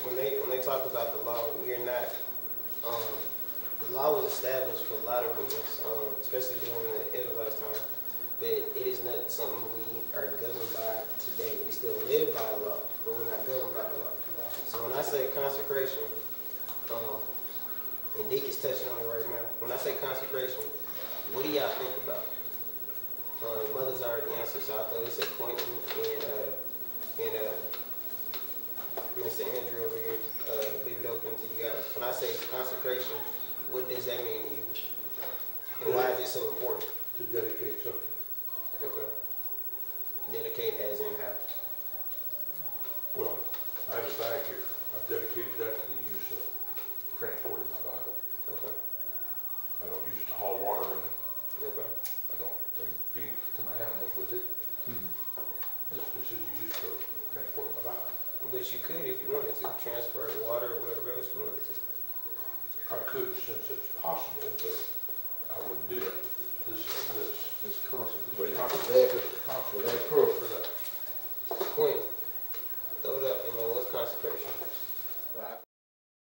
when they talk about the law, we are not. Um, the law was established for a lot of reasons, especially during the Israelites' time. But it is not something we are governed by today. We still live by the law, but we're not governed by the law. So when I say consecration, and Deke is touching on it right now. When I say consecration, what do y'all think about? Mother's already answered, so I thought he said Quentin and Mr. Andrew over here. Leave it open to you guys. When I say consecration, what does that mean to you? And why is it so important? To dedicate something. Okay. Dedicate as in how? Well, I have a bag here. I've dedicated that to the use of transporting my Bible. Okay. I don't use it to haul water in. Okay. I don't feed to my animals with it. This is used for transporting my Bible. But you could, if you wanted to, transfer water or whatever else you wanted to. I could, since it's possible, but I wouldn't do that. This is this. It's constant. It's constant. That's perfect. For that. Quinn, throw it up, and then what's consecration? Well,